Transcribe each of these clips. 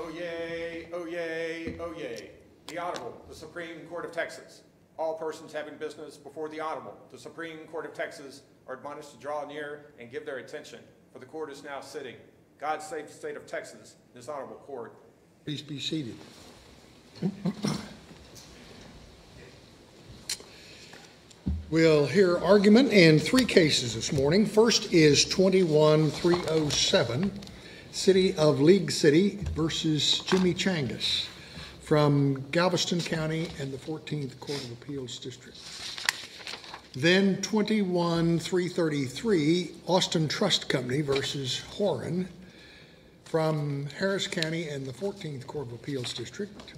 Oyez, oyez, oyez. The Honorable, the Supreme Court of Texas. All persons having business before the Honorable, the Supreme Court of Texas, are admonished to draw near and give their attention, for the court is now sitting. God save the state of Texas, this honorable court. Please be seated. We'll hear argument in three cases this morning. First is 21-307, City of League City versus Jimmy Changas from Galveston County and the 14th Court of Appeals District. Then 21-333, Austin Trust Company versus Horan from Harris County and the 14th Court of Appeals District.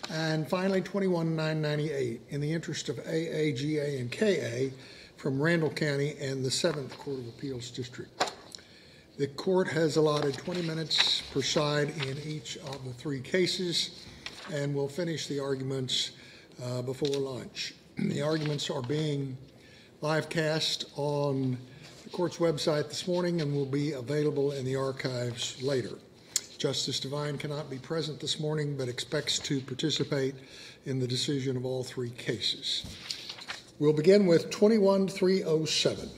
And finally, 21-998, in the interest of AA, GA, and KA from Randall County and the 7th Court of Appeals District. The court has allotted 20 minutes per side in each of the three cases, and we'll finish the arguments before lunch. The arguments are being live cast on the court's website this morning and will be available in the archives later. Justice Devine cannot be present this morning, but expects to participate in the decision of all three cases. We'll begin with 21-307.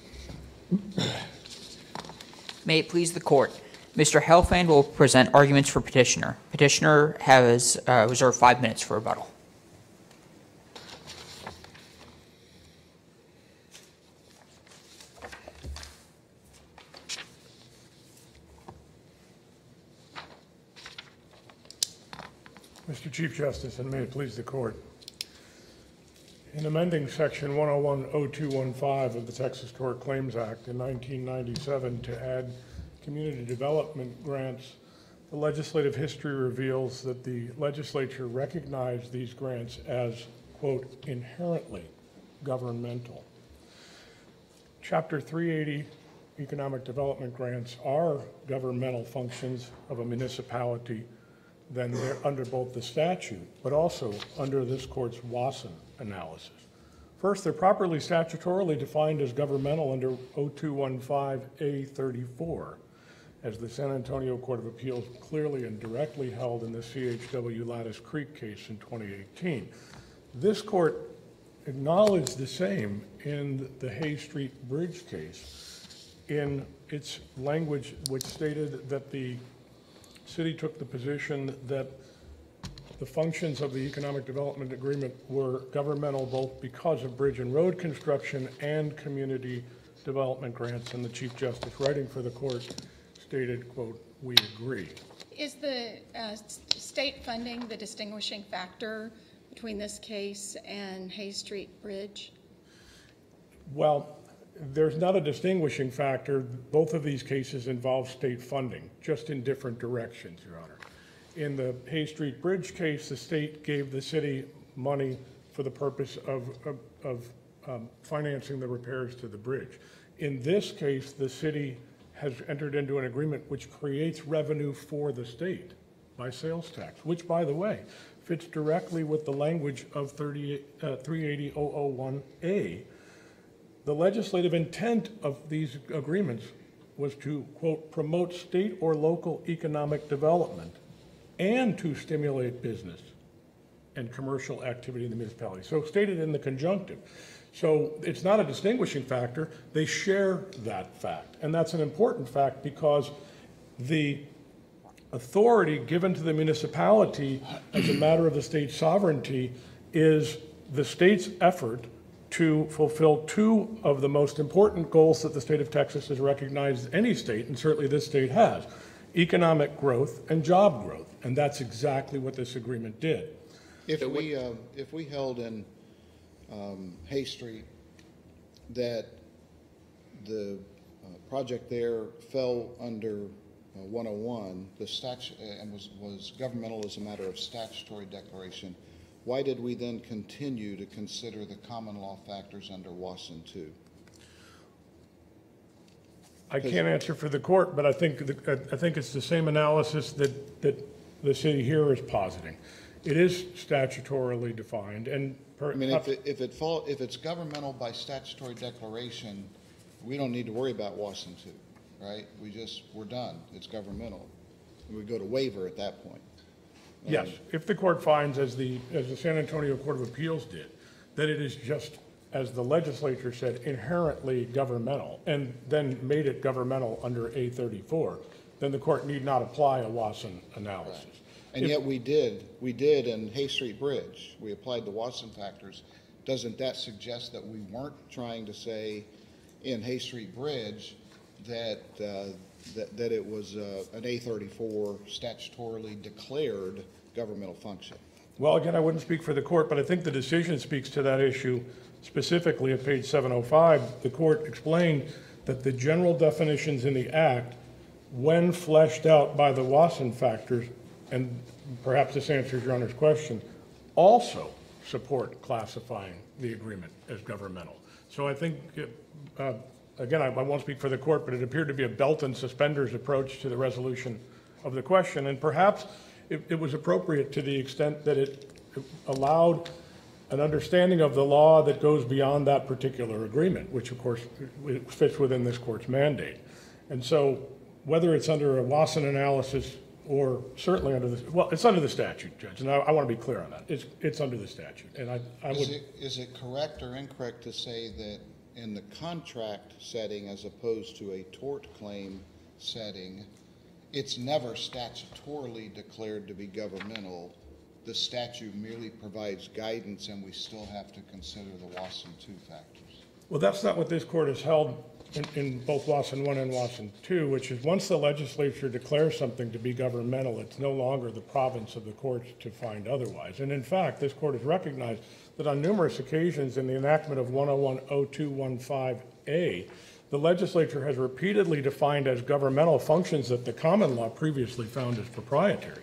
May it please the court. Mr. Helfand will present arguments for petitioner. Petitioner has reserved 5 minutes for rebuttal. Mr. Chief Justice, and may it please the court. In amending Section 101-0215 of the Texas Tort Claims Act in 1997 to add community development grants, the legislative history reveals that the legislature recognized these grants as, quote, inherently governmental. Chapter 380 economic development grants are governmental functions of a municipality. Then they're under both the statute, but also under this court's Wasson analysis. First, they're properly statutorily defined as governmental under 0215A34, as the San Antonio Court of Appeals clearly and directly held in the CHW Lattice Creek case in 2018. This court acknowledged the same in the Hay Street Bridge case in its language, which stated that the city took the position that the functions of the economic development agreement were governmental both because of bridge and road construction and community development grants, and the Chief Justice writing for the court stated, quote, we agree. Is the state funding the distinguishing factor between this case and Hay Street Bridge? Well, there's not a distinguishing factor. Both of these cases involve state funding, just in different directions, Your Honor. In the Hay Street Bridge case, the state gave the city money for the purpose of financing the repairs to the bridge. In this case, the city has entered into an agreement which creates revenue for the state by sales tax, which, by the way, fits directly with the language of 380-001A. The legislative intent of these agreements was to, quote, promote state or local economic development and to stimulate business and commercial activity in the municipality. So stated in the conjunctive. So it's not a distinguishing factor. They share that fact. And that's an important fact because the authority given to the municipality as a matter of the state's sovereignty is the state's effort to fulfill two of the most important goals that the state of Texas has recognized any state, and certainly this state has, economic growth and job growth. And that's exactly what this agreement did. If we held in Hay Street that the project there fell under 101, the statute, and was governmental as a matter of statutory declaration, why did we then continue to consider the common law factors under Wasson 2? I can't answer for the court, but I think it's the same analysis that the city here is positing. It is statutorily defined, and if it's governmental by statutory declaration, we don't need to worry about Wasson 2, right? We're done. It's governmental. We go to waiver at that point. Yes, if the court finds, as the San Antonio Court of Appeals did, that it is just, as the legislature said, inherently governmental, and then made it governmental under A34, then the court need not apply a Wasson analysis. Right. And yet we did in Hay Street Bridge. We applied the Wasson factors. Doesn't that suggest that we weren't trying to say in Hay Street Bridge that that it was an A34 statutorily declared governmental function? Well, again, I wouldn't speak for the court, but I think the decision speaks to that issue specifically at page 705. The court explained that the general definitions in the Act, when fleshed out by the Wasson factors, and perhaps this answers Your Honor's question, also support classifying the agreement as governmental. So I think, again, I won't speak for the court, but it appeared to be a belt and suspenders approach to the resolution of the question, and perhaps it was appropriate to the extent that it allowed an understanding of the law that goes beyond that particular agreement, which of course fits within this court's mandate. And so whether it's under a Wasson analysis or certainly under the, well, it's under the statute, Judge, and I want to be clear on that. It's under the statute, and I would. Is it correct or incorrect to say that in the contract setting as opposed to a tort claim setting, it's never statutorily declared to be governmental? The statute merely provides guidance, and we still have to consider the Wasson 2 factors. Well, that's not what this court has held in both Wasson 1 and Wasson 2, which is once the legislature declares something to be governmental, it's no longer the province of the courts to find otherwise. And in fact, this court has recognized that on numerous occasions in the enactment of 101-0215A, the legislature has repeatedly defined as governmental functions that the common law previously found as proprietary.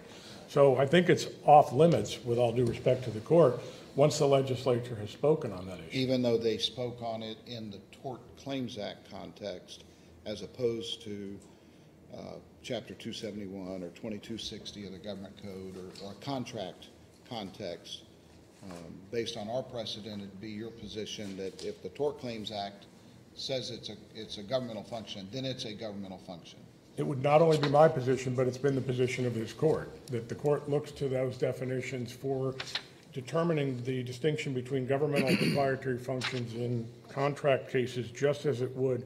So I think it's off limits, with all due respect to the court, once the legislature has spoken on that issue. Even though they spoke on it in the Tort Claims Act context, as opposed to Chapter 271 or 2260 of the Government Code or contract context, based on our precedent, it'd be your position that if the Tort Claims Act says it's a governmental function, then it's a governmental function. It would not only be my position, but it's been the position of this court, that the court looks to those definitions for determining the distinction between governmental and proprietary functions in contract cases, just as it would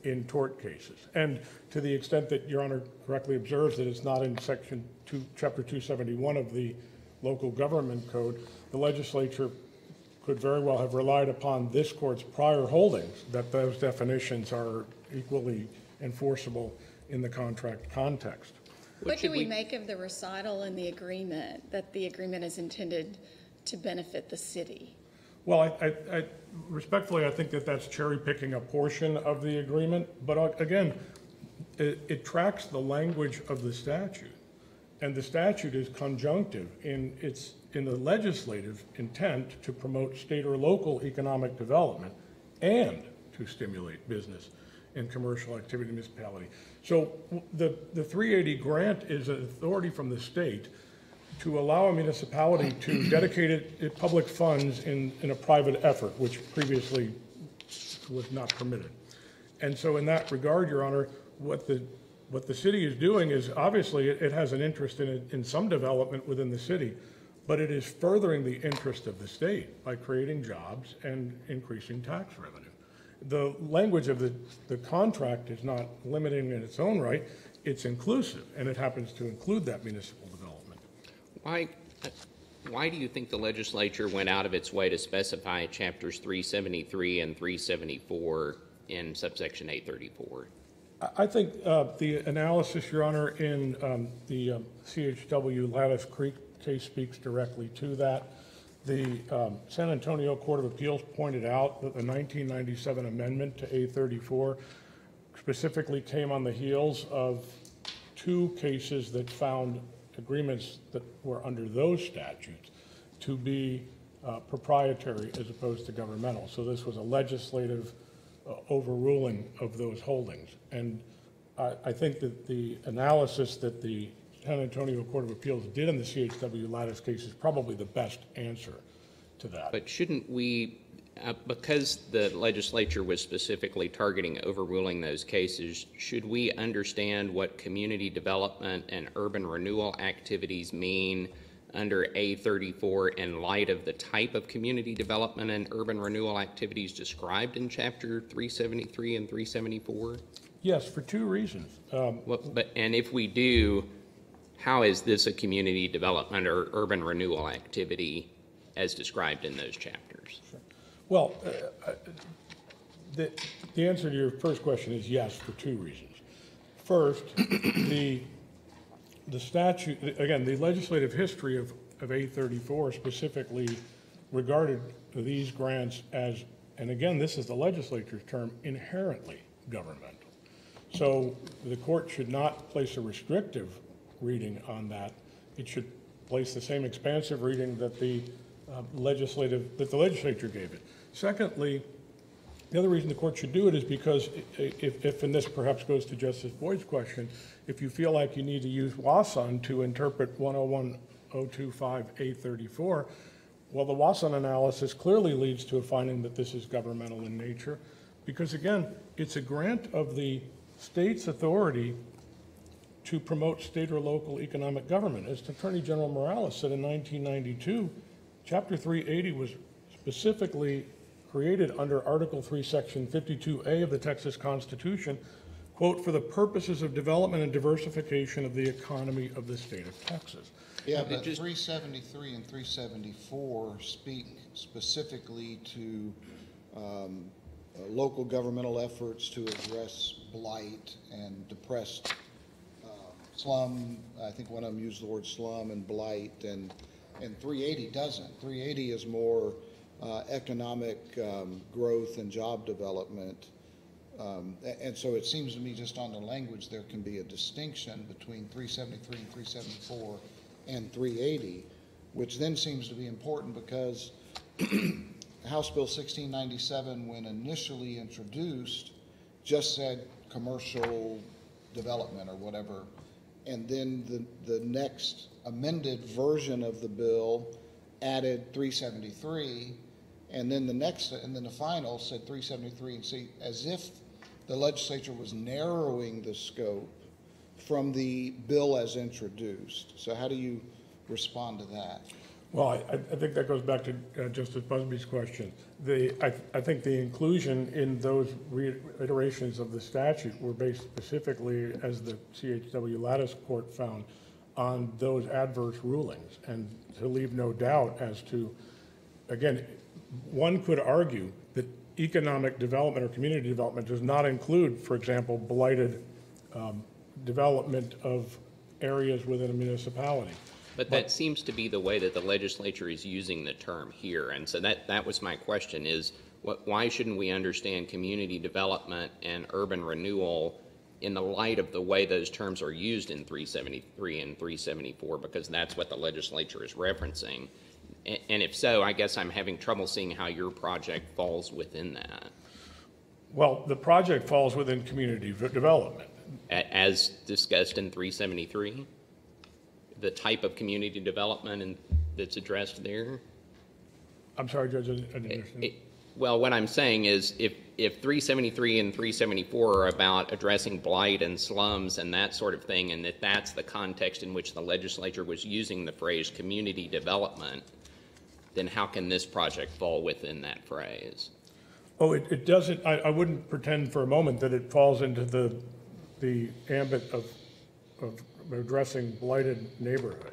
in tort cases. And to the extent that Your Honor correctly observes that it's not in Section 2, Chapter 271 of the Local Government Code, the legislature could very well have relied upon this court's prior holdings that those definitions are equally enforceable in the contract context. What do we make of the recital in the agreement that the agreement is intended to benefit the city? Well, I respectfully, I think that that's cherry picking a portion of the agreement, but again, it tracks the language of the statute, and the statute is conjunctive in the legislative intent to promote state or local economic development and to stimulate business and commercial activity in the municipality. So the 380 grant is an authority from the state to allow a municipality to dedicate public funds in a private effort, which previously was not permitted. And so in that regard, Your Honor, what the city is doing is obviously it has an interest in some development within the city, but it is furthering the interest of the state by creating jobs and increasing tax revenue. The language of the contract is not limiting in its own right, it's inclusive, and it happens to include that municipal development. Why do you think the legislature went out of its way to specify chapters 373 and 374 in subsection 834? I think the analysis, Your Honor, in the CHW Lattice Creek case speaks directly to that. The San Antonio Court of Appeals pointed out that the 1997 amendment to A34 specifically came on the heels of two cases that found agreements that were under those statutes to be proprietary as opposed to governmental. So this was a legislative overruling of those holdings. And I think that the analysis that the San Antonio Court of Appeals did in the CHW Lattice case is probably the best answer to that. But shouldn't we, Because the legislature was specifically targeting overruling those cases, should we understand what community development and urban renewal activities mean under A34 in light of the type of community development and urban renewal activities described in Chapter 373 and 374? Yes, for two reasons. And if we do, how is this a community development or urban renewal activity as described in those chapters? Sure. Well, the answer to your first question is yes, for two reasons. First, the statute, again, the legislative history of A34 specifically regarded these grants as, and again, this is the legislature's term, inherently governmental. So the court should not place a restrictive reading on that. It should place the same expansive reading that the legislature gave it. Secondly, the other reason the court should do it is because if, and this perhaps goes to Justice Boyd's question, if you feel like you need to use WASON to interpret 101.025A34, well, the WASON analysis clearly leads to a finding that this is governmental in nature, because again, it's a grant of the state's authority to promote state or local economic government. As Attorney General Morales said in 1992, Chapter 380 was specifically created under Article 3, Section 52A of the Texas Constitution, quote, for the purposes of development and diversification of the economy of the state of Texas. Yeah, but 373 and 374 speak specifically to local governmental efforts to address blight and depressed slum. I think one of them used the word slum and blight, and 380 doesn't. 380 is more economic growth and job development. And so it seems to me just on the language there can be a distinction between 373 and 374 and 380, which then seems to be important because House Bill 1697, when initially introduced, just said commercial development or whatever, and then the next amended version of the bill added 373, and then the final said 373, and see, as if the legislature was narrowing the scope from the bill as introduced. So how do you respond to that? Well, I think that goes back to Justice Busby's question. I think the inclusion in those reiterations of the statute were based specifically, as the CHW Lattice Court found, on those adverse rulings, and to leave no doubt as to, again, one could argue that economic development or community development does not include, for example, blighted development of areas within a municipality. But that seems to be the way that the legislature is using the term here. And so that was my question is, why shouldn't we understand community development and urban renewal in the light of the way those terms are used in 373 and 374? Because that's what the legislature is referencing. And if so, I guess I'm having trouble seeing how your project falls within that. Well, the project falls within community development. As discussed in 373? The type of community development that's addressed there? I'm sorry, Judge, I didn't understand. Well, what I'm saying is if 373 and 374 are about addressing blight and slums and that sort of thing, and that's the context in which the legislature was using the phrase community development, then how can this project fall within that phrase? Oh, it doesn't. I wouldn't pretend for a moment that it falls into the ambit of addressing blighted neighborhoods,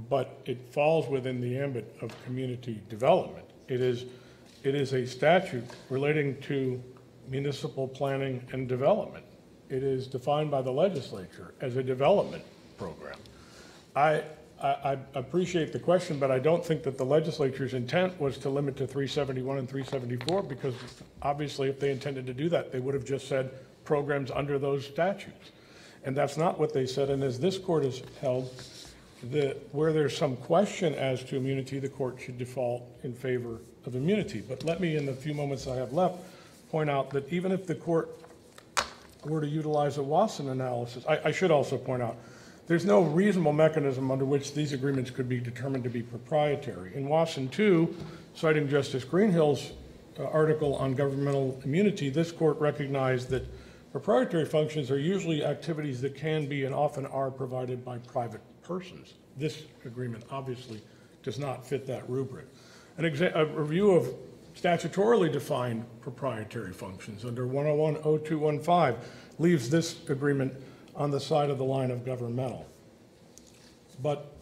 but it falls within the ambit of community development. It is a statute relating to municipal planning and development. It is defined by the legislature as a development program. I appreciate the question, but I don't think that the legislature's intent was to limit to 371 and 374, because obviously if they intended to do that, they would have just said programs under those statutes. And that's not what they said. And as this court has held, where there's some question as to immunity, the court should default in favor of immunity. But let me, in the few moments I have left, point out that even if the court were to utilize a WASON analysis, I should also point out, there's no reasonable mechanism under which these agreements could be determined to be proprietary. In WASON 2, citing Justice Greenhill's article on governmental immunity, this court recognized that proprietary functions are usually activities that can be and often are provided by private persons. This agreement obviously does not fit that rubric. A review of statutorily defined proprietary functions under 101-0215 leaves this agreement on the side of the line of governmental. But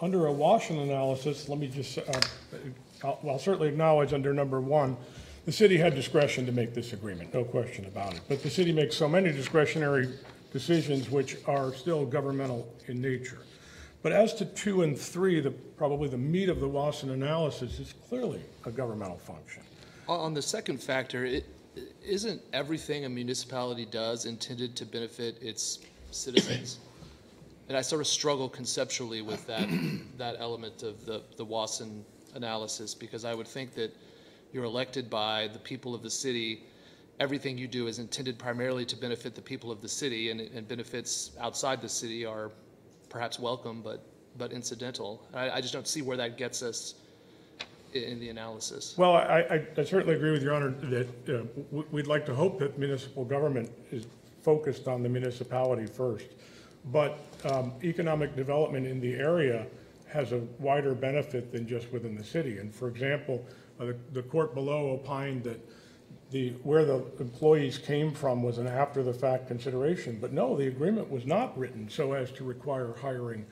under a Washington analysis, let me just, I'll certainly acknowledge under number 1, the city had discretion to make this agreement, no question about it. But the city makes so many discretionary decisions which are still governmental in nature. But as to 2 and 3, probably the meat of the Wasson analysis is clearly a governmental function. On the second factor, isn't everything a municipality does intended to benefit its citizens? And I sort of struggle conceptually with that element of the Wasson analysis, because I would think that you're elected by the people of the city. Everything you do is intended primarily to benefit the people of the city, and benefits outside the city are perhaps welcome, but incidental. I just don't see where that gets us in the analysis. Well, I certainly agree with Your Honor that we'd like to hope that municipal government is focused on the municipality first. But economic development in the area has a wider benefit than just within the city. And for example, the court below opined that where the employees came from was an after-the-fact consideration. But no, the agreement was not written so as to require hiring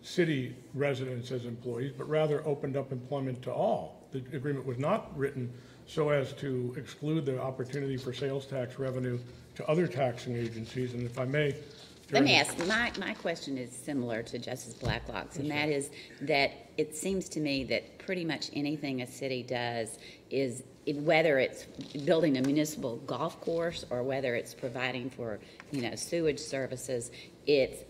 city residents as employees, but rather opened up employment to all. The agreement was not written so as to exclude the opportunity for sales tax revenue to other taxing agencies. And if I may, let me ask, my question is similar to Justice Blacklock's, and that is that it seems to me that pretty much anything a city does is, whether it's building a municipal golf course or whether it's providing for, sewage services, it's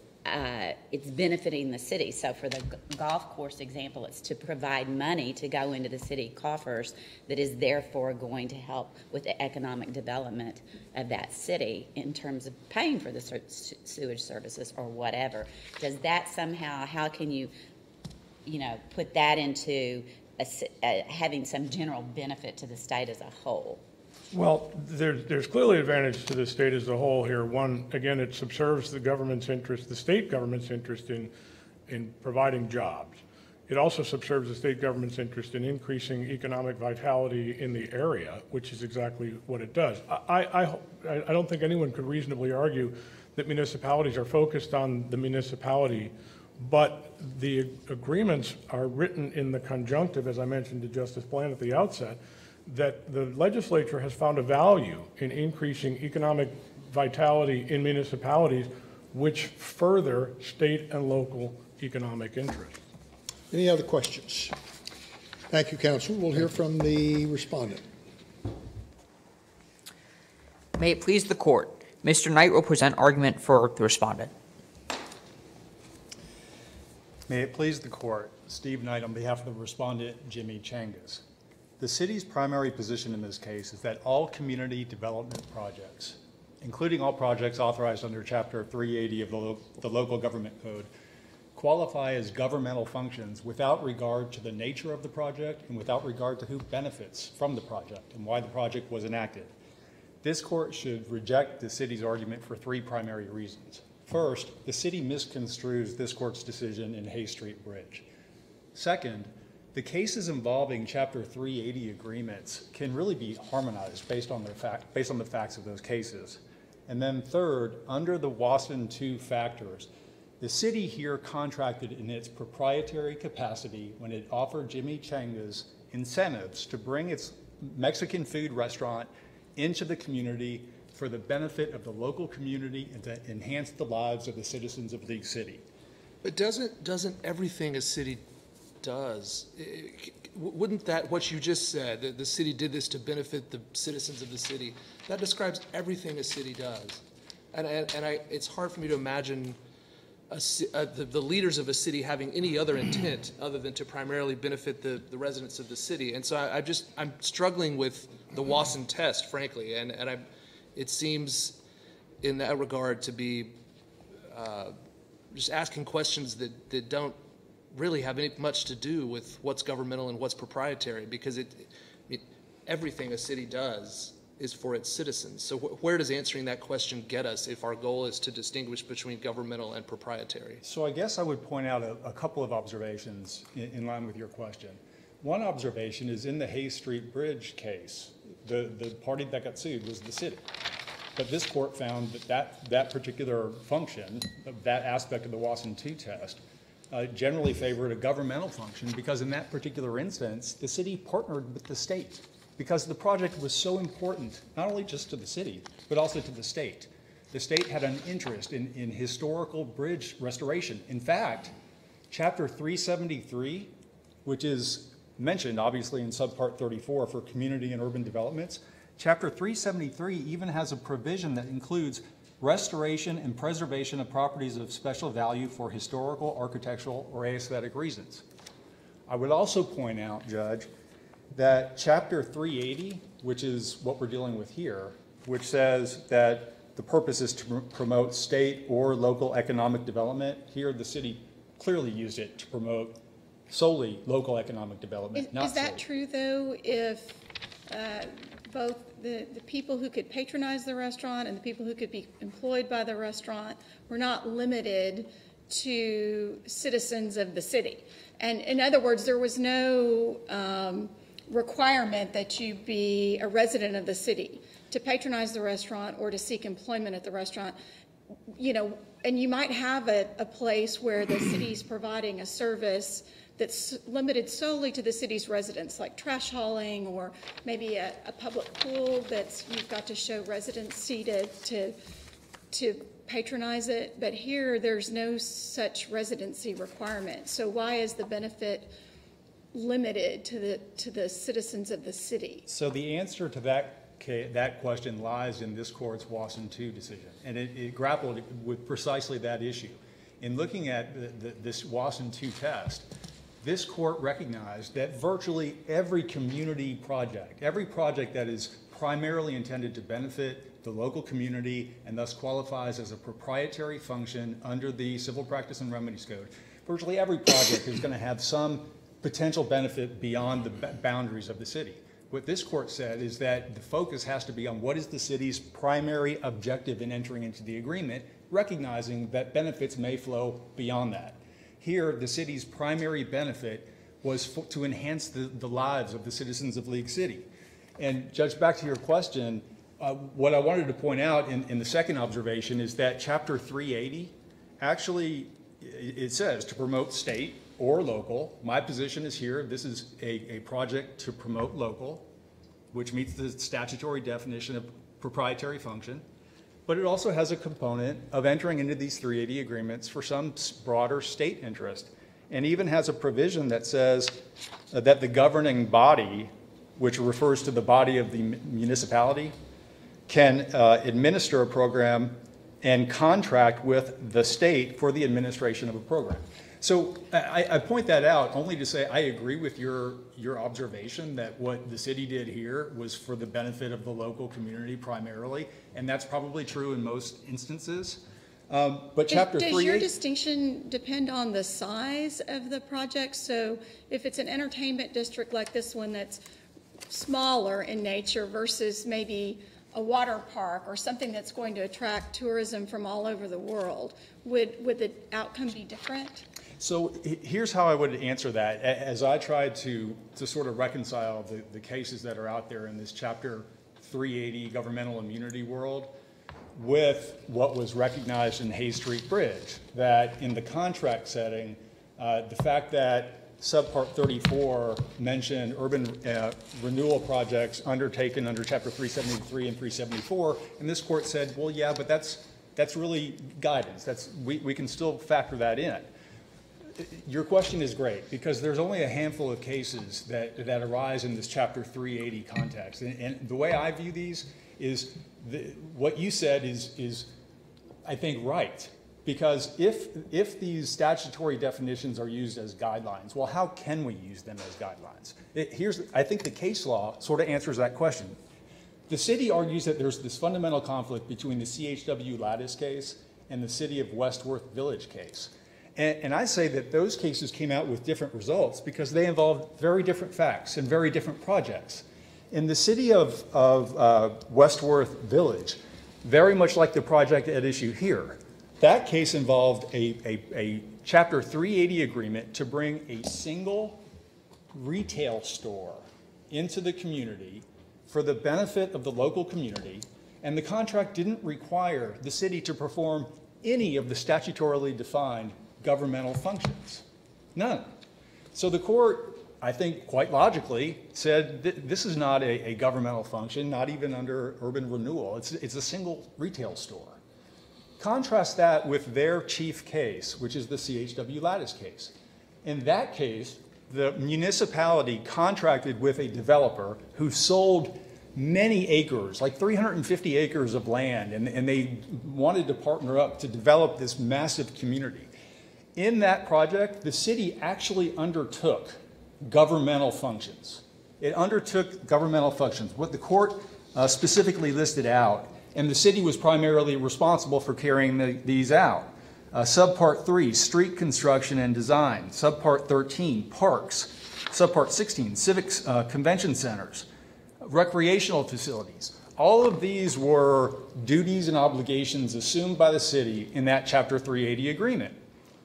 benefiting the city. So for the golf course example, it's to provide money to go into the city coffers that is therefore going to help with the economic development of that city in terms of paying for the sewage services or whatever. Does that somehow, how can you, put that into having some general benefit to the state as a whole? Well, there's clearly advantage to the state as a whole here. One, again, it subserves the government's interest, the state government's interest in providing jobs. It also subserves the state government's interest in increasing economic vitality in the area, which is exactly what it does. I don't think anyone could reasonably argue that municipalities are focused on the municipality, but the agreements are written in the conjunctive, as I mentioned to Justice Bland at the outset, that the legislature has found a value in increasing economic vitality in municipalities, which further state and local economic interests. Any other questions? Thank you, counsel. We'll hear from the respondent. May it please the court. Mr. Knight will present argument for the respondent. May it please the court. Steve Knight on behalf of the respondent, Jimmy Changas. The city's primary position in this case is that all community development projects, including all projects authorized under Chapter 380 of the Local Government Code, qualify as governmental functions without regard to the nature of the project and without regard to who benefits from the project and why the project was enacted. This court should reject the city's argument for 3 primary reasons. First, the city misconstrues this court's decision in Hay Street Bridge. Second, the cases involving Chapter 380 agreements can really be harmonized based on the facts of those cases. And then third, under the Wasson 2 factors, the city here contracted in its proprietary capacity when it offered Jimmy Changas incentives to bring its Mexican food restaurant into the community for the benefit of the local community and to enhance the lives of the citizens of League City. But doesn't everything a city does, wouldn't that, what you just said, that the city did this to benefit the citizens of the city, that describes everything a city does. And it's hard for me to imagine the leaders of a city having any other intent other than to primarily benefit the residents of the city. And so I'm struggling with the Wasson test, frankly, and it seems in that regard to be just asking questions that don't really have much to do with what's governmental and what's proprietary, because everything a city does is for its citizens. So where does answering that question get us if our goal is to distinguish between governmental and proprietary? So I guess I would point out a couple of observations in line with your question. One observation is in the Hay Street Bridge case, the party that got sued was the city. But this court found that particular function, that aspect of the Wasson II test, generally favored a governmental function because in that particular instance, the city partnered with the state because the project was so important, not only just to the city, but also to the state. The state had an interest in historical bridge restoration. In fact, Chapter 373, which is mentioned obviously in subpart 34 for community and urban developments, Chapter 373 even has a provision that includes restoration and preservation of properties of special value for historical, architectural, or aesthetic reasons. I would also point out, Judge, that Chapter 380, which is what we're dealing with here, which says that the purpose is to promote state or local economic development. Here, the city clearly used it to promote solely local economic development. Is that true, though, if both the people who could patronize the restaurant and the people who could be employed by the restaurant were not limited to citizens of the city? And in other words, there was no requirement that you be a resident of the city to patronize the restaurant or to seek employment at the restaurant. You know, and you might have a place where the city's providing a service that's limited solely to the city's residents, like trash hauling, or maybe a public pool that's you've got to show residency to patronize it. But here, there's no such residency requirement. So why is the benefit limited to the citizens of the city? So the answer to that question lies in this court's Wasson II decision, and it grappled with precisely that issue. In looking at this Wasson II test, this court recognized that virtually every community project, every project that is primarily intended to benefit the local community and thus qualifies as a proprietary function under the Civil Practice and Remedies Code, virtually every project is going to have some potential benefit beyond the boundaries of the city. What this court said is that the focus has to be on what is the city's primary objective in entering into the agreement, recognizing that benefits may flow beyond that. Here, the city's primary benefit was to enhance the lives of the citizens of League City. And Judge, back to your question, what I wanted to point out in the second observation is that Chapter 380, actually, it says to promote state or local. My position is here, this is a project to promote local, which meets the statutory definition of proprietary function. But it also has a component of entering into these 380 agreements for some broader state interest, and even has a provision that says that the governing body, which refers to the body of the municipality, can administer a program and contract with the state for the administration of a program. So I point that out only to say I agree with your observation that what the city did here was for the benefit of the local community primarily, and that's probably true in most instances. But Chapter 3... Does your distinction depend on the size of the project? So if it's an entertainment district like this one that's smaller in nature versus maybe a water park or something that's going to attract tourism from all over the world, would the outcome be different? So here's how I would answer that. As I tried to sort of reconcile the cases that are out there in this Chapter 380 governmental immunity world with what was recognized in Hay Street Bridge, that in the contract setting, the fact that subpart 34 mentioned urban renewal projects undertaken under Chapter 373 and 374, and this court said, well, yeah, but that's really guidance. We can still factor that in. Your question is great because there's only a handful of cases that arise in this Chapter 380 context. And the way I view these is what you said is I think, right. Because if these statutory definitions are used as guidelines, well, how can we use them as guidelines? I think the case law sort of answers that question. The city argues that there's this fundamental conflict between the CHW Lattice case and the City of Westworth Village case. And I say that those cases came out with different results because they involved very different facts and very different projects. In the city of Westworth Village, very much like the project at issue here, that case involved a Chapter 380 agreement to bring a single retail store into the community for the benefit of the local community, and the contract didn't require the city to perform any of the statutorily defined governmental functions. None. So the court, I think quite logically, said this is not a governmental function, not even under urban renewal. It's a single retail store. Contrast that with their chief case, which is the CHW Lattice case. In that case, the municipality contracted with a developer who sold many acres, like 350 acres of land, and they wanted to partner up to develop this massive community. In that project, the city actually undertook governmental functions. It undertook governmental functions. What the court specifically listed out, and the city was primarily responsible for carrying these out. Subpart 3, street construction and design. Subpart 13, parks. Subpart 16, civic convention centers. Recreational facilities. All of these were duties and obligations assumed by the city in that Chapter 380 agreement.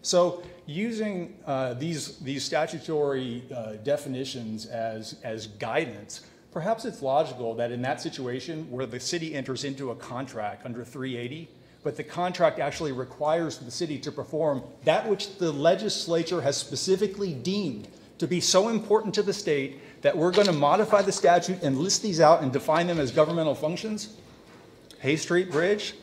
So using these statutory definitions as guidance, perhaps it's logical that in that situation where the city enters into a contract under 380, but the contract actually requires the city to perform that which the legislature has specifically deemed to be so important to the state that we're going to modify the statute and list these out and define them as governmental functions. Hay Street Bridge,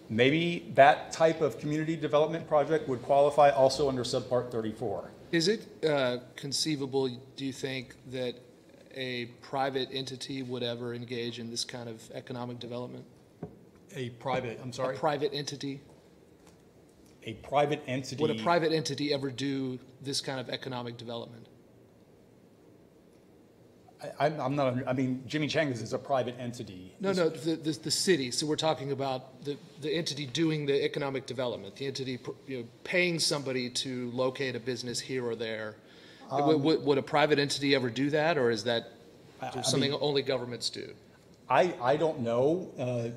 maybe that type of community development project would qualify also under Subpart 34. Is it conceivable, do you think, that a private entity would ever engage in this kind of economic development? A private, I'm sorry? A private entity? A private entity. Would a private entity ever do this kind of economic development? I'm not, I mean, Jimmy Changas is a private entity. No, the city. So we're talking about the entity doing the economic development, the entity paying somebody to locate a business here or there. Would a private entity ever do that, or is that something only governments do? I don't know.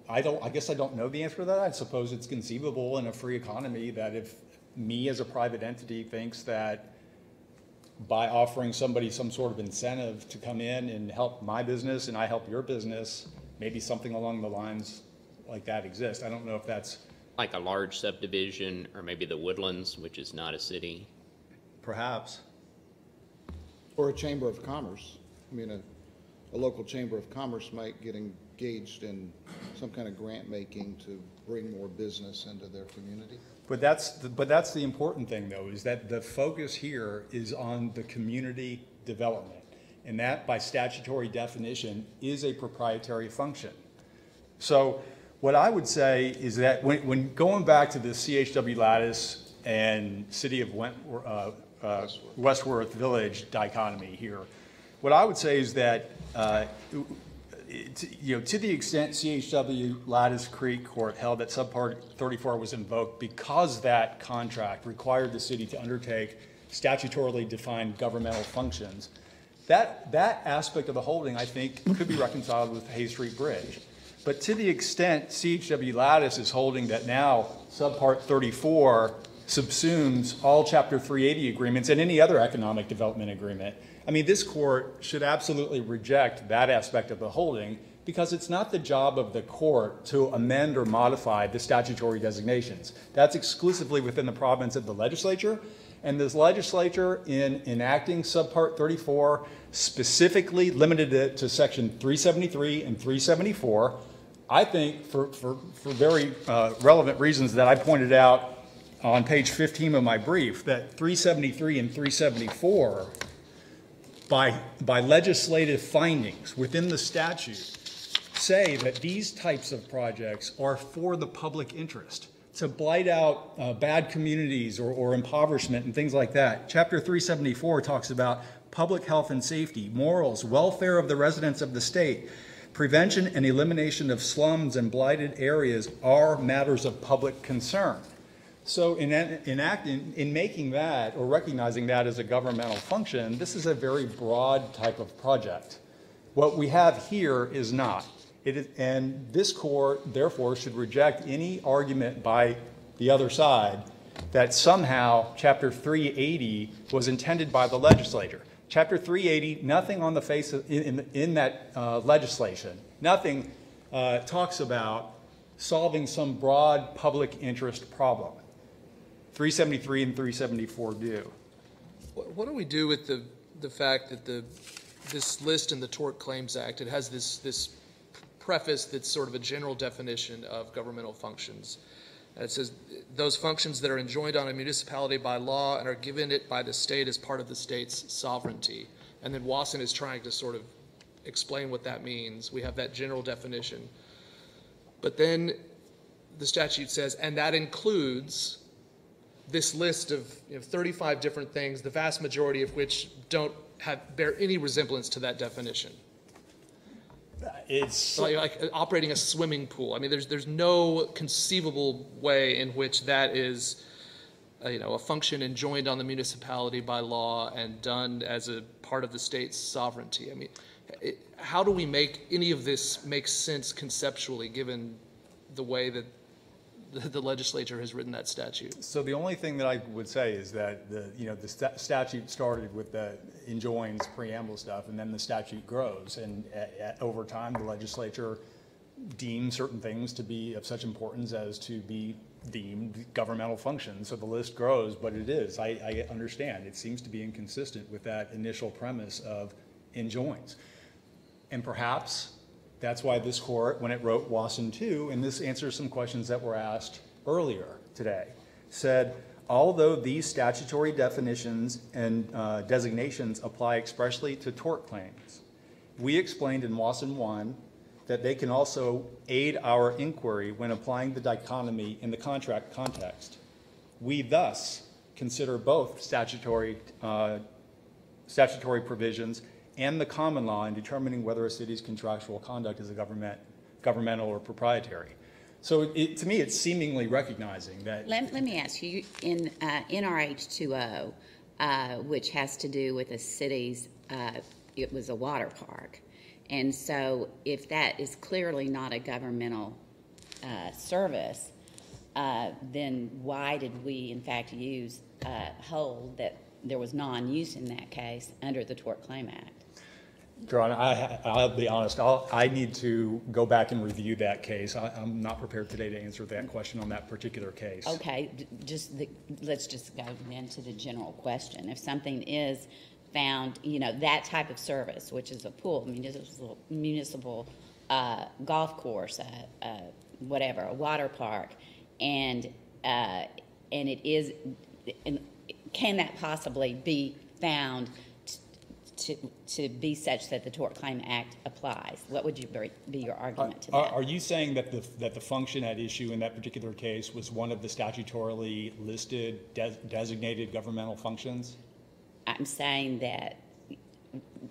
I guess I don't know the answer to that. I suppose it's conceivable in a free economy that if me as a private entity thinks that by offering somebody some sort of incentive to come in and help my business and I help your business, maybe something along the lines like that exists. I don't know if that's like a large subdivision, or maybe the Woodlands, which is not a city. perhaps. Or a chamber of commerce. I mean, a local chamber of commerce might get engaged in some kind of grant making to bring more business into their community. But that's the important thing, though, is that the focus here is on the community development. And that, by statutory definition, is a proprietary function. So what I would say is that when going back to the CHW Lattice and City of Westworth Village dichotomy here, what I would say is that to the extent CHW Lattice Creek Court held that Subpart 34 was invoked because that contract required the city to undertake statutorily defined governmental functions, that aspect of the holding, I think, could be reconciled with Hay Street Bridge. But to the extent CHW Lattice is holding that now Subpart 34 subsumes all Chapter 380 agreements and any other economic development agreement, I mean, this court should absolutely reject that aspect of the holding because it's not the job of the court to amend or modify the statutory designations. That's exclusively within the province of the legislature. And this legislature, in enacting Subpart 34, specifically limited it to Section 373 and 374, I think for very relevant reasons that I pointed out on page 15 of my brief, that 373 and 374, by legislative findings within the statute, say that these types of projects are for the public interest, to blight out bad communities or impoverishment and things like that. Chapter 374 talks about public health and safety, morals, welfare of the residents of the state, prevention and elimination of slums and blighted areas are matters of public concern. So in making that or recognizing that as a governmental function, this is a very broad type of project. What we have here is not. And this court, therefore, should reject any argument by the other side that somehow Chapter 380 was intended by the legislature. Chapter 380, nothing on the face of, in that legislation, nothing talks about solving some broad public interest problem. 373 and 374 do. What do we do with the fact that this list in the Tort Claims Act, it has this preface that's sort of a general definition of governmental functions. And it says, those functions that are enjoined on a municipality by law and are given it by the state as part of the state's sovereignty. And then Wasson is trying to sort of explain what that means. We have that general definition. But then the statute says, and that includes this list of 35 different things, the vast majority of which don't bear any resemblance to that definition. It's like operating a swimming pool. I mean, there's no conceivable way in which that is, a function enjoined on the municipality by law and done as a part of the state's sovereignty. I mean, how do we make any of this make sense conceptually, given the way that the legislature has written that statute? So the only thing that I would say is that the statute started with the enjoins preamble stuff, and then the statute grows, and over time the legislature deemed certain things to be of such importance as to be deemed governmental functions. So the list grows, but it is. I understand. It seems to be inconsistent with that initial premise of enjoins, and perhaps that's why this court, when it wrote Wasson 2, and this answers some questions that were asked earlier today, said, although these statutory definitions and designations apply expressly to tort claims, we explained in Wasson 1 that they can also aid our inquiry when applying the dichotomy in the contract context. We thus consider both statutory provisions and the common law in determining whether a city's contractual conduct is a governmental or proprietary. So to me, it's seemingly recognizing that. Let me ask you, in NRH 2.0, which has to do with a city's, it was a water park. And so if that is clearly not a governmental service, then why did we, in fact, hold that there was non-use in that case under the Tort Claim Act? Your Honor, I'll be honest. I need to go back and review that case. I'm not prepared today to answer that question on that particular case. Okay, let's just go then to the general question. If something is found, that type of service, which is a pool, municipal golf course, whatever, a water park, and it is, can that possibly be found to be such that the Tort Claim Act applies? What would be your argument to that? Are you saying that the function at issue in that particular case was one of the statutorily listed designated governmental functions? I'm saying that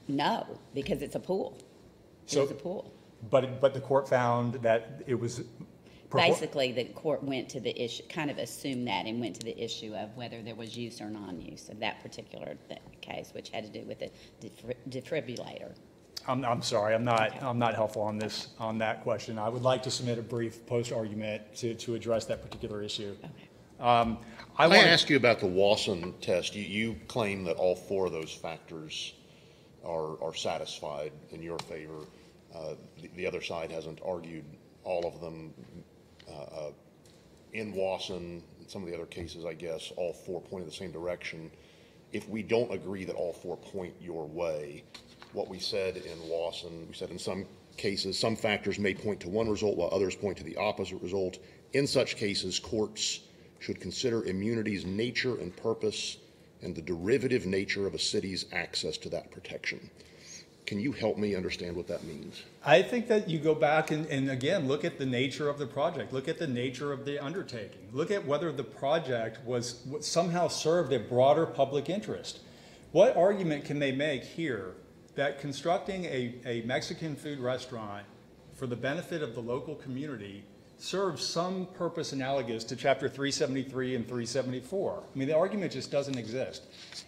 no, because it's a pool. It's a pool. But the court found that it was. Basically, the court went to the issue, kind of assumed that, and went to the issue of whether there was use or non-use of that particular case, which had to do with the defibrillator. I'm sorry, I'm not helpful on that question. I would like to submit a brief post-argument to address that particular issue. Okay. I want to ask you about the Wasson test. You claim that all four of those factors are satisfied in your favor. The other side hasn't argued all of them. In Wasson, in some of the other cases, I guess, all four point in the same direction. If we don't agree that all four point your way, what we said in Wasson, we said in some cases, some factors may point to one result while others point to the opposite result. In such cases, courts should consider immunity's nature and purpose and the derivative nature of a city's access to that protection. Can you help me understand what that means? I think that you go back and again, look at the nature of the project. Look at the nature of the undertaking. Look at whether the project somehow served a broader public interest. What argument can they make here that constructing a Mexican food restaurant for the benefit of the local community serves some purpose analogous to Chapter 373 and 374? I mean, the argument just doesn't exist.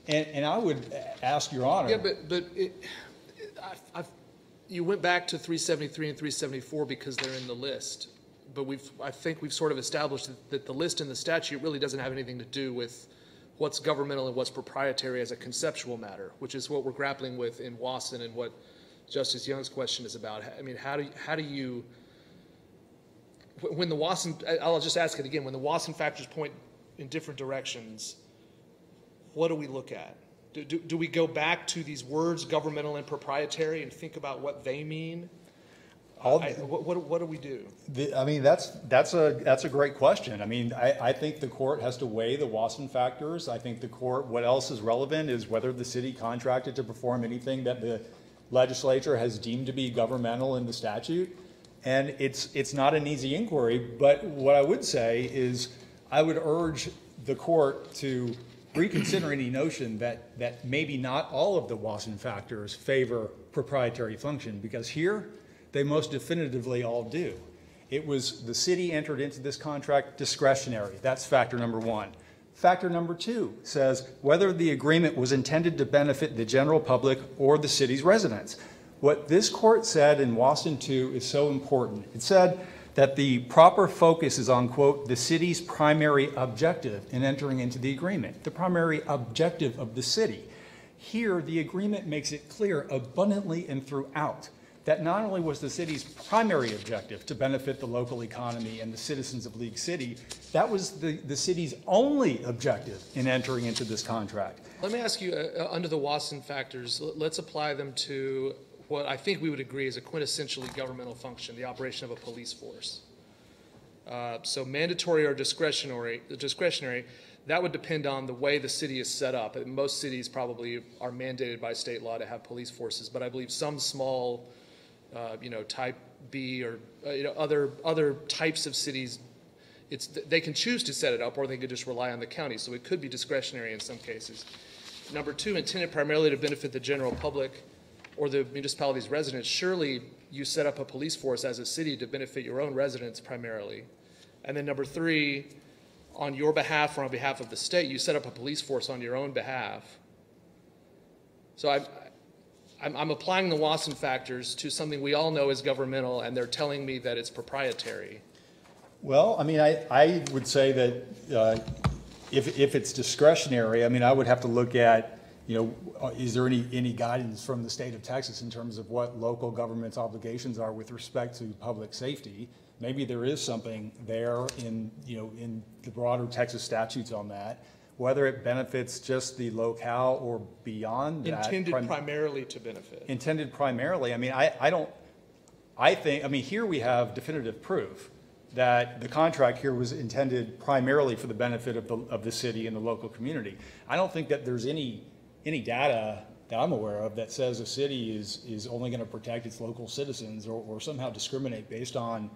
And I would ask Your Honor. Yeah, but you went back to 373 and 374 because they're in the list. But I think we've sort of established that the list in the statute really doesn't have anything to do with what's governmental and what's proprietary as a conceptual matter, which is what we're grappling with in Wasson and what Justice Young's question is about. I mean, how do you, when the Wasson, I'll just ask it again, when the Wasson factors point in different directions, what do we look at? Do we go back to these words, governmental and proprietary, and think about what they mean? What do we do? I mean, that's a great question. I mean, I think the court has to weigh the Wasson factors. I think the court, what else is relevant is whether the city contracted to perform anything that the legislature has deemed to be governmental in the statute. And it's not an easy inquiry, but what I would say is I would urge the court to reconsider any notion that maybe not all of the Wasson factors favor proprietary function, because here they most definitively all do. It was the city entered into this contract discretionary. That's factor number one. Factor number two says whether the agreement was intended to benefit the general public or the city's residents. What this court said in Wasson 2 is so important. It said that the proper focus is on, quote, the city's primary objective in entering into the agreement, the primary objective of the city. Here, the agreement makes it clear abundantly and throughout that not only was the city's primary objective to benefit the local economy and the citizens of League City, that was the city's only objective in entering into this contract. Let me ask you, under the Wasson factors, let's apply them to what I think we would agree is a quintessentially governmental function, the operation of a police force. So mandatory or discretionary, that would depend on the way the city is set up. Most cities probably are mandated by state law to have police forces, but I believe some small, type B or other types of cities, they can choose to set it up, or they could just rely on the county. So it could be discretionary in some cases. Number two, intended primarily to benefit the general public or the municipality's residents. Surely you set up a police force as a city to benefit your own residents primarily. And then number three, on your behalf or on behalf of the state, you set up a police force on your own behalf. So I'm applying the Wasson factors to something we all know is governmental, and they're telling me that it's proprietary. Well, I mean, I would say that if it's discretionary, I mean, I would have to look at, is there any guidance from the state of Texas in terms of what local government's obligations are with respect to public safety? Maybe there is something there in the broader Texas statutes on that. Whether it benefits just the locale or beyond that. Intended primarily to benefit. Intended primarily. I mean, I think, here we have definitive proof that the contract here was intended primarily for the benefit of the city and the local community. I don't think that there's any data that I'm aware of that says a city is only going to protect its local citizens or somehow discriminate based on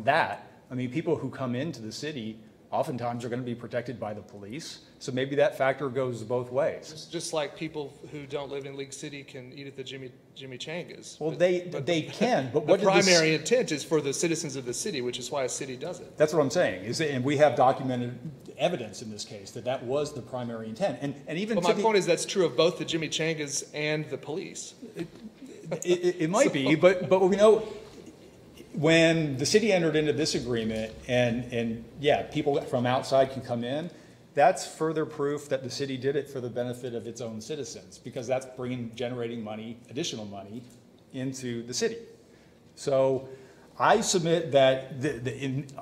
that. I mean, people who come into the city oftentimes are going to be protected by the police. So maybe that factor goes both ways. It's just like people who don't live in League City can eat at the Jimmy Changas. Well, they can, but the primary intent is for the citizens of the city, which is why a city does it. That's what I'm saying. And we have documented evidence in this case that was the primary intent. And even my point is that's true of both the Jimmy Changas and the police. It might be, but we know when the city entered into this agreement and people from outside can come in, that's further proof that the city did it for the benefit of its own citizens, because that's generating money, additional money, into the city. So I submit that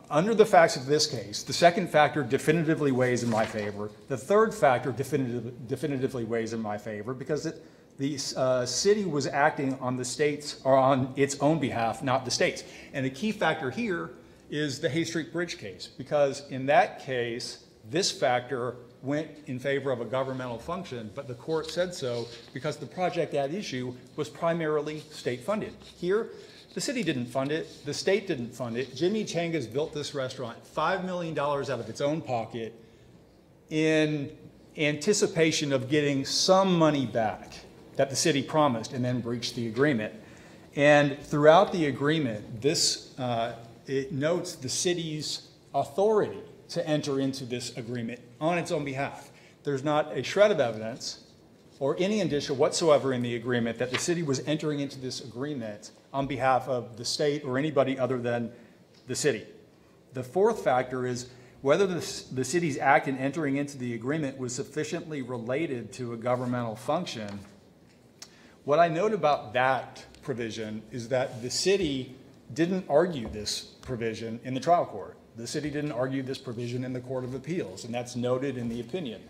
under the facts of this case, the second factor definitively weighs in my favor. The third factor definitively weighs in my favor because the city was acting on the state's or on its own behalf, not the state's. And the key factor here is the Hay Street Bridge case, because in that case, this factor went in favor of a governmental function, but the court said so because the project at issue was primarily state funded. Here, the city didn't fund it, the state didn't fund it. Jimmy Changas built this restaurant $5 million out of its own pocket in anticipation of getting some money back that the city promised and then breached the agreement. And throughout the agreement, it notes the city's authority to enter into this agreement on its own behalf. There's not a shred of evidence or any indicia whatsoever in the agreement that the city was entering into this agreement on behalf of the state or anybody other than the city. The fourth factor is whether the city's act in entering into the agreement was sufficiently related to a governmental function. What I note about that provision is that the city didn't argue this provision in the trial court. The city didn't argue this provision in the Court of Appeals, and that's noted in the opinion.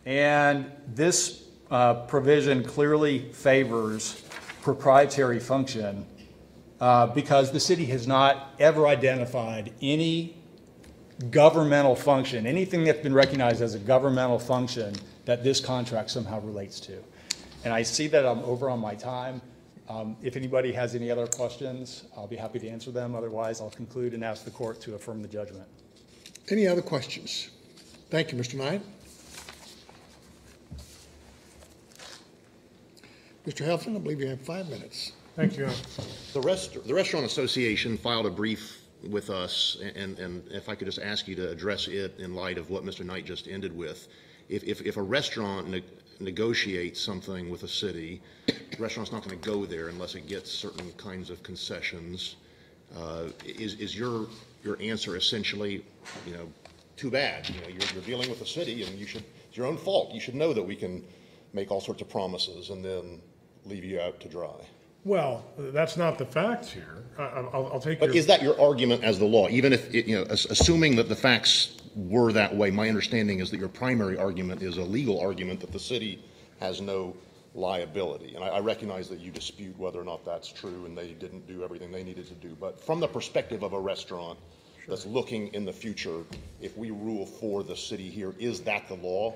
And this provision clearly favors proprietary function because the city has not ever identified any governmental function, anything that's been recognized as a governmental function that this contract somehow relates to. And I see that I'm over on my time. If anybody has any other questions, I'll be happy to answer them. Otherwise, I'll conclude and ask the court to affirm the judgment. Any other questions? Thank you, Mr. Knight. Mr. Helfand, I believe you have 5 minutes. Thank you. The Restaurant Association filed a brief with us, and if I could just ask you to address it in light of what Mr. Knight just ended with. If a restaurant negotiates something with a city, the restaurant's not going to go there unless it gets certain kinds of concessions. Is your answer essentially, too bad? You're dealing with a city, and it's your own fault. You should know that we can make all sorts of promises and then leave you out to dry. Well, that's not the facts here. I'll take. But is that your argument as the law? Even if assuming that the facts were that way, my understanding is that your primary argument is a legal argument that the city has no liability. And I recognize that you dispute whether or not that's true and they didn't do everything they needed to do. But from the perspective of a restaurant that's looking in the future, if we rule for the city here, is that the law?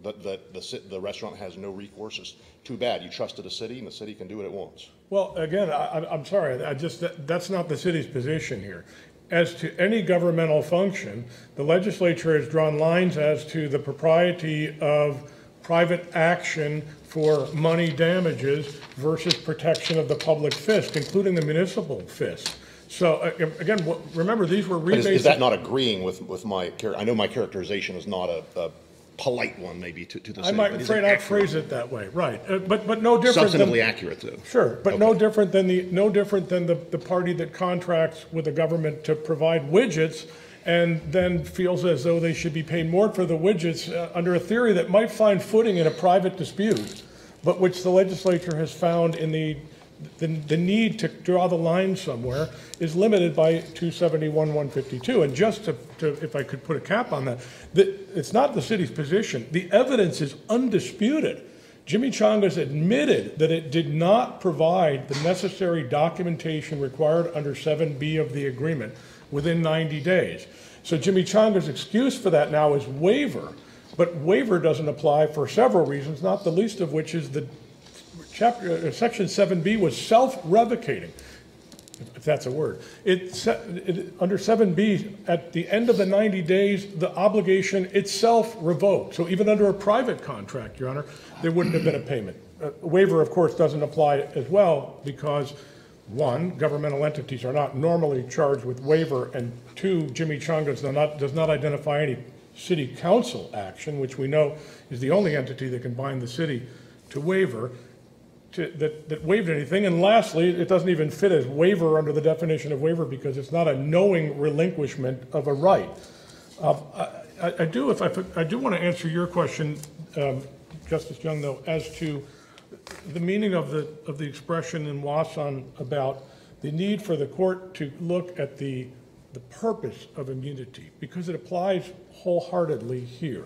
That the restaurant has no recourse? It's too bad. You trusted a city and the city can do what it wants. Well, again, I'm sorry. That's not the city's position here. As to any governmental function, the legislature has drawn lines as to the propriety of private action for money damages versus protection of the public fisc, including the municipal fisc. So again, remember, these were rebates. Is that not agreeing with my? I know my characterization is not a polite one, maybe to the city. I might not phrase it that way, right? But no different. Substantively accurate, though. Sure, but okay. no different than the party that contracts with the government to provide widgets and then feels as though they should be paid more for the widgets under a theory that might find footing in a private dispute, but which the legislature has found in the need to draw the line somewhere is limited by 271-152. And just to, if I could put a cap on that, it's not the city's position. The evidence is undisputed. Jimmy Changas admitted that it did not provide the necessary documentation required under 7B of the agreement within 90 days. So Jimmy Changas' excuse for that now is waiver, but waiver doesn't apply for several reasons, not the least of which is the Section 7B was self-revocating, if that's a word. Under 7B, at the end of the 90 days, the obligation itself revoked. So even under a private contract, Your Honor, there wouldn't have been a payment. Waiver, of course, doesn't apply as well because, one, governmental entities are not normally charged with waiver, and two, Jimmy Changas does not identify any city council action, which we know is the only entity that can bind the city to waiver. That waived anything. And lastly, it doesn't even fit as waiver under the definition of waiver because it's not a knowing relinquishment of a right. I do want to answer your question, Justice Young, though, as to the meaning of the expression in Wasson about the need for the court to look at the purpose of immunity because it applies wholeheartedly here.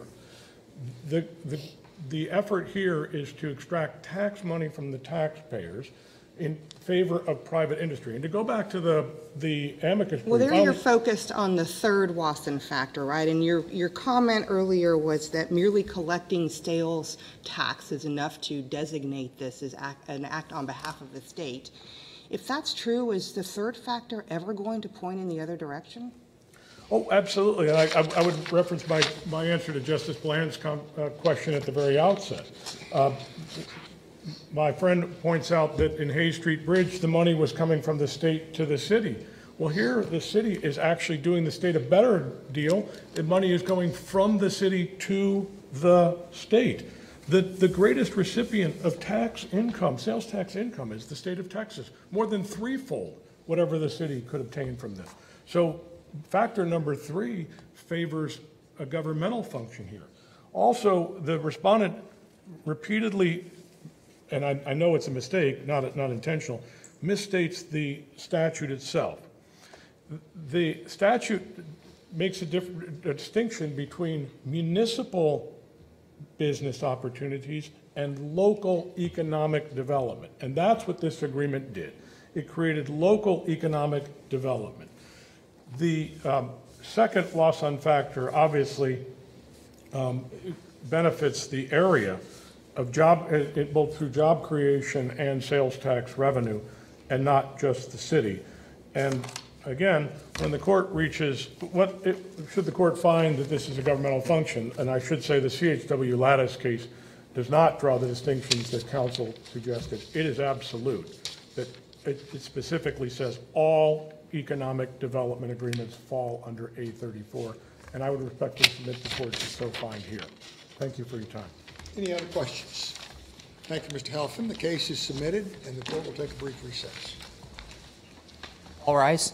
The effort here is to extract tax money from the taxpayers in favor of private industry. And to go back to the amicus brief. Well, there you're focused on the third Wasson factor, right? And your comment earlier was that merely collecting sales tax is enough to designate this as an act on behalf of the state. If that's true, is the third factor ever going to point in the other direction? Oh, absolutely. And I would reference my answer to Justice Bland's question at the very outset. My friend points out that in Hayes Street Bridge, the money was coming from the state to the city. Well, here, the city is actually doing the state a better deal. The money is going from the city to the state. The greatest recipient of tax income, sales tax income, is the state of Texas, more than threefold whatever the city could obtain from this. So factor number 3 favors a governmental function here. Also, the respondent repeatedly, and I know it's a mistake, not intentional, misstates the statute itself. The statute makes a distinction between municipal business opportunities and local economic development. And that's what this agreement did. It created local economic development. The second loss-on factor obviously benefits the area of both through job creation and sales tax revenue, and not just the city. And again, when the court reaches, should the court find that this is a governmental function, and I should say the CHW Lattice case does not draw the distinctions that counsel suggested. It is absolute, that it specifically says all economic development agreements fall under A34, and I would respectfully submit the court to so find here. Thank you for your time. Any other questions? Thank you, Mr. Helfand. The case is submitted, and the court will take a brief recess. All rise.